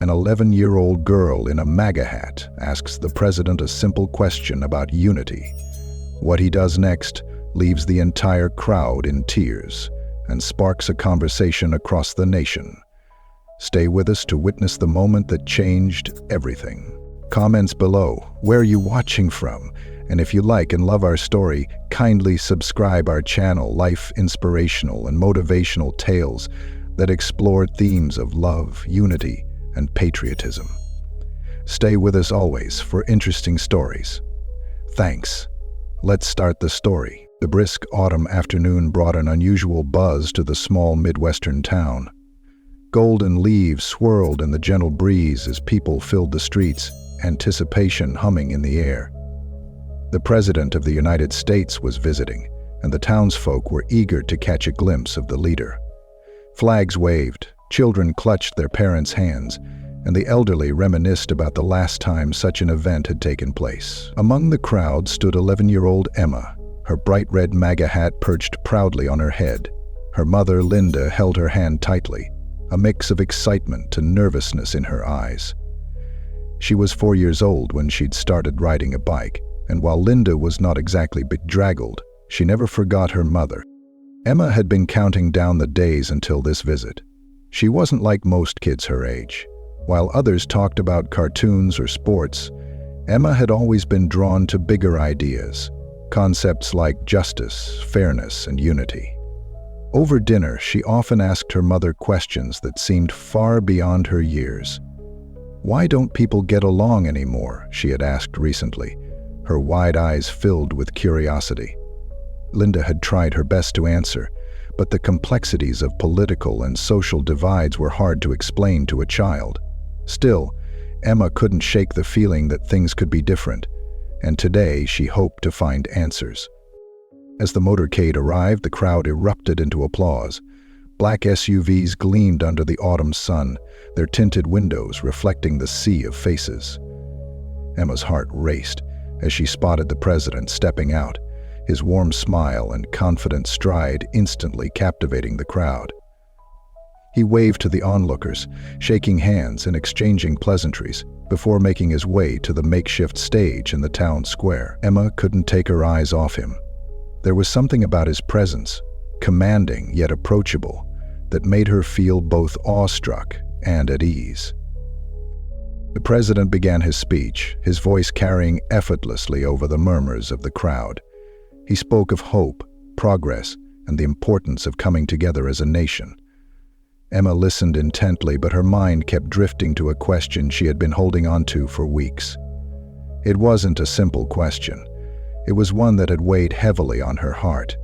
An 11-year-old girl in a MAGA hat asks the president a simple question about unity. What he does next leaves the entire crowd in tears and sparks a conversation across the nation. Stay with us to witness the moment that changed everything. Comments below. Where are you watching from? And if you like and love our story, kindly subscribe our channel, Life Inspirational and Motivational Tales that explore themes of love, unity, and patriotism. Stay with us always for interesting stories. Thanks. Let's start the story. The brisk autumn afternoon brought an unusual buzz to the small Midwestern town. Golden leaves swirled in the gentle breeze as people filled the streets, anticipation humming in the air. The President of the United States was visiting, and the townsfolk were eager to catch a glimpse of the leader. Flags waved, children clutched their parents' hands, and the elderly reminisced about the last time such an event had taken place. Among the crowd stood 11-year-old Emma, her bright red MAGA hat perched proudly on her head. Her mother, Linda, held her hand tightly, a mix of excitement and nervousness in her eyes. She was 4 years old when she'd started riding a bike, and while Linda was not exactly bedraggled, she never forgot her mother. Emma had been counting down the days until this visit. She wasn't like most kids her age. While others talked about cartoons or sports, Emma had always been drawn to bigger ideas, concepts like justice, fairness, and unity. Over dinner, she often asked her mother questions that seemed far beyond her years. "Why don't people get along anymore?" she had asked recently, her wide eyes filled with curiosity. Linda had tried her best to answer, but the complexities of political and social divides were hard to explain to a child. Still, Emma couldn't shake the feeling that things could be different, and today she hoped to find answers. As the motorcade arrived, the crowd erupted into applause. Black SUVs gleamed under the autumn sun, their tinted windows reflecting the sea of faces. Emma's heart raced as she spotted the president stepping out, his warm smile and confident stride instantly captivating the crowd. He waved to the onlookers, shaking hands and exchanging pleasantries, before making his way to the makeshift stage in the town square. Emma couldn't take her eyes off him. There was something about his presence, commanding yet approachable, that made her feel both awestruck and at ease. The president began his speech, his voice carrying effortlessly over the murmurs of the crowd. He spoke of hope, progress, and the importance of coming together as a nation. Emma listened intently, but her mind kept drifting to a question she had been holding on to for weeks. It wasn't a simple question. It was one that had weighed heavily on her heart.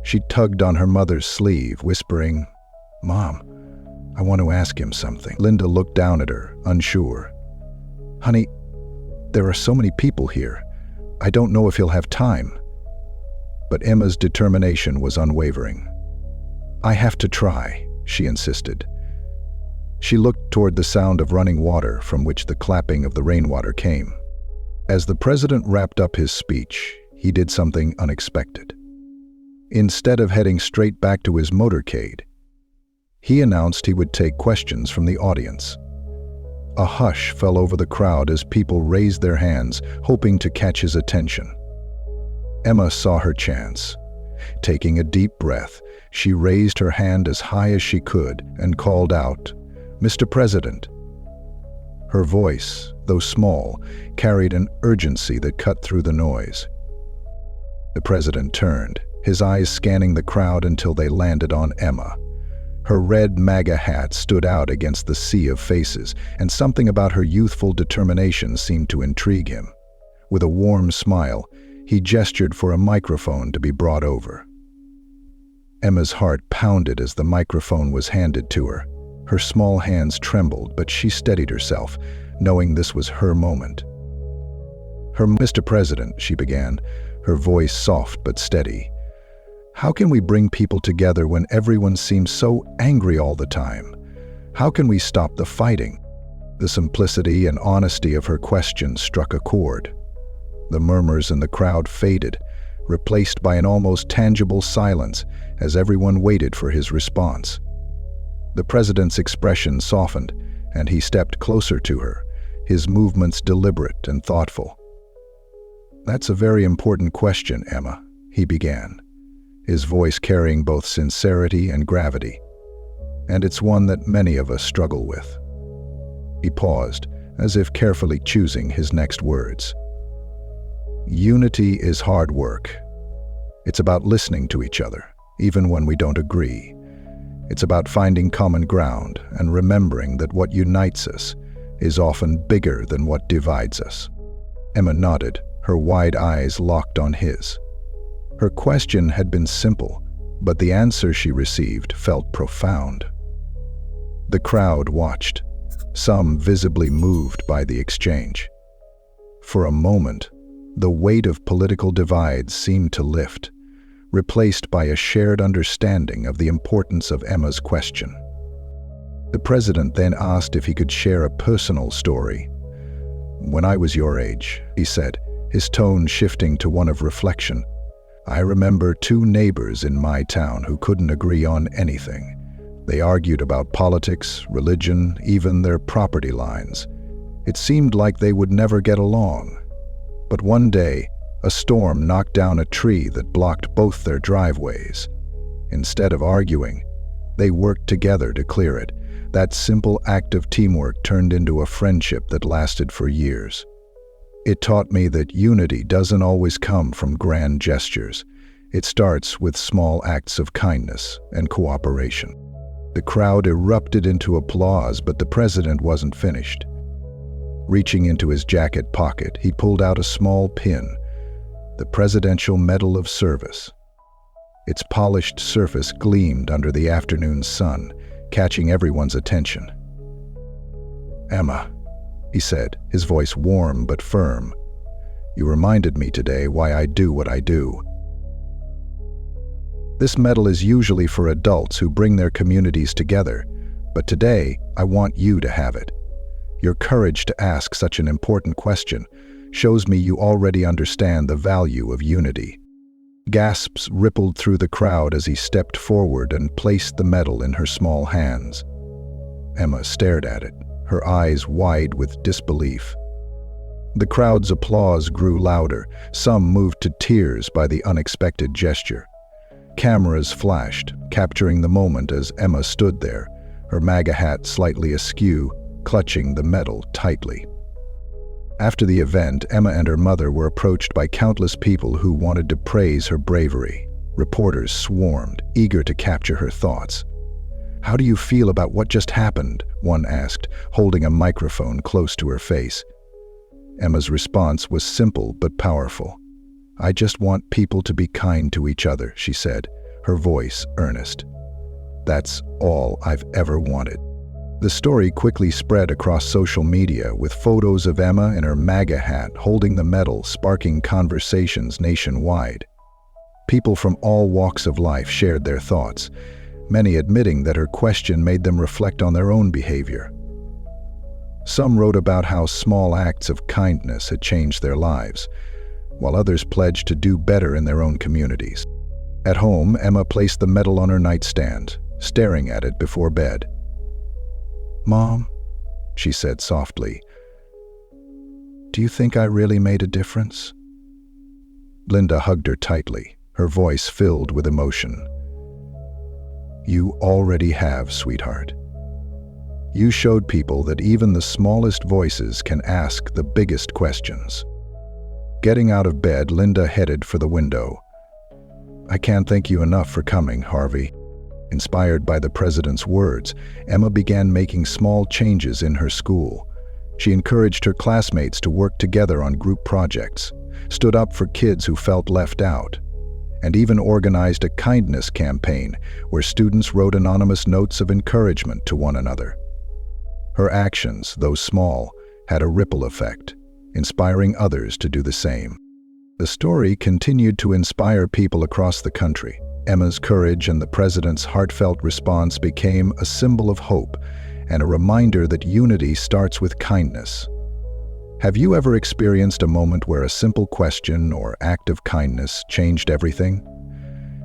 She tugged on her mother's sleeve, whispering, "Mom, I want to ask him something." Linda looked down at her, unsure. "Honey, there are so many people here. I don't know if he'll have time." But Emma's determination was unwavering. "I have to try," she insisted. She looked toward the sound of running water from which the clapping of the rainwater came. As the president wrapped up his speech, he did something unexpected. Instead of heading straight back to his motorcade, he announced he would take questions from the audience. A hush fell over the crowd as people raised their hands, hoping to catch his attention. Emma saw her chance. Taking a deep breath, she raised her hand as high as she could and called out, "Mr. President." Her voice, though small, carried an urgency that cut through the noise. The president turned, his eyes scanning the crowd until they landed on Emma. Her red MAGA hat stood out against the sea of faces, and something about her youthful determination seemed to intrigue him. With a warm smile, he gestured for a microphone to be brought over. Emma's heart pounded as the microphone was handed to her. Her small hands trembled, but she steadied herself, knowing this was her moment. "Mr. President," she began, her voice soft but steady, "how can we bring people together when everyone seems so angry all the time? How can we stop the fighting?" The simplicity and honesty of her question struck a chord. The murmurs in the crowd faded, replaced by an almost tangible silence as everyone waited for his response. The president's expression softened, and he stepped closer to her, his movements deliberate and thoughtful. "That's a very important question, Emma," he began, his voice carrying both sincerity and gravity. "And it's one that many of us struggle with." He paused, as if carefully choosing his next words. "Unity is hard work. It's about listening to each other, even when we don't agree. It's about finding common ground and remembering that what unites us is often bigger than what divides us." Emma nodded, her wide eyes locked on his. Her question had been simple, but the answer she received felt profound. The crowd watched, some visibly moved by the exchange. For a moment, the weight of political divides seemed to lift, replaced by a shared understanding of the importance of Emma's question. The president then asked if he could share a personal story. "When I was your age," he said, his tone shifting to one of reflection, "I remember 2 neighbors in my town who couldn't agree on anything. They argued about politics, religion, even their property lines. It seemed like they would never get along. But one day, a storm knocked down a tree that blocked both their driveways. Instead of arguing, they worked together to clear it. That simple act of teamwork turned into a friendship that lasted for years. It taught me that unity doesn't always come from grand gestures. It starts with small acts of kindness and cooperation." The crowd erupted into applause, but the president wasn't finished. Reaching into his jacket pocket, he pulled out a small pin, the Presidential Medal of Service. Its polished surface gleamed under the afternoon sun, catching everyone's attention. "Emma," he said, his voice warm but firm, "you reminded me today why I do what I do. This medal is usually for adults who bring their communities together, but today I want you to have it. Your courage to ask such an important question shows me you already understand the value of unity." Gasps rippled through the crowd as he stepped forward and placed the medal in her small hands. Emma stared at it, her eyes wide with disbelief. The crowd's applause grew louder, some moved to tears by the unexpected gesture. Cameras flashed, capturing the moment as Emma stood there, her MAGA hat slightly askew, clutching the medal tightly. After the event, Emma and her mother were approached by countless people who wanted to praise her bravery. Reporters swarmed, eager to capture her thoughts. "How do you feel about what just happened?" one asked, holding a microphone close to her face. Emma's response was simple but powerful. "I just want people to be kind to each other," she said, her voice earnest. "That's all I've ever wanted." The story quickly spread across social media, with photos of Emma in her MAGA hat holding the medal sparking conversations nationwide. People from all walks of life shared their thoughts, many admitting that her question made them reflect on their own behavior. Some wrote about how small acts of kindness had changed their lives, while others pledged to do better in their own communities. At home, Emma placed the medal on her nightstand, staring at it before bed. "Mom," she said softly, "do you think I really made a difference?" Linda hugged her tightly, her voice filled with emotion. "You already have, sweetheart. You showed people that even the smallest voices can ask the biggest questions." Getting out of bed, Linda headed for the window. "I can't thank you enough for coming, Harvey." Inspired by the president's words, Emma began making small changes in her school. She encouraged her classmates to work together on group projects, stood up for kids who felt left out, and even organized a kindness campaign where students wrote anonymous notes of encouragement to one another. Her actions, though small, had a ripple effect, inspiring others to do the same. The story continued to inspire people across the country. Emma's courage and the president's heartfelt response became a symbol of hope and a reminder that unity starts with kindness. Have you ever experienced a moment where a simple question or act of kindness changed everything?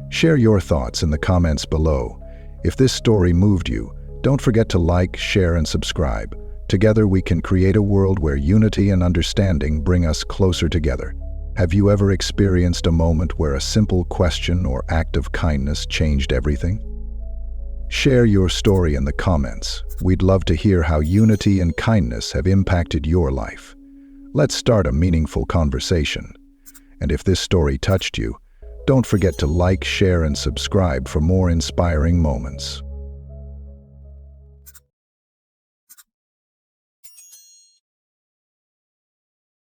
Share your thoughts in the comments below. If this story moved you, Don't forget to like, share, and subscribe. Together we can create a world where unity and understanding bring us closer together. Have you ever experienced a moment where a simple question or act of kindness changed everything? Share your story in the comments. We'd love to hear how unity and kindness have impacted your life. Let's start a meaningful conversation. And if this story touched you, don't forget to like, share, and subscribe for more inspiring moments.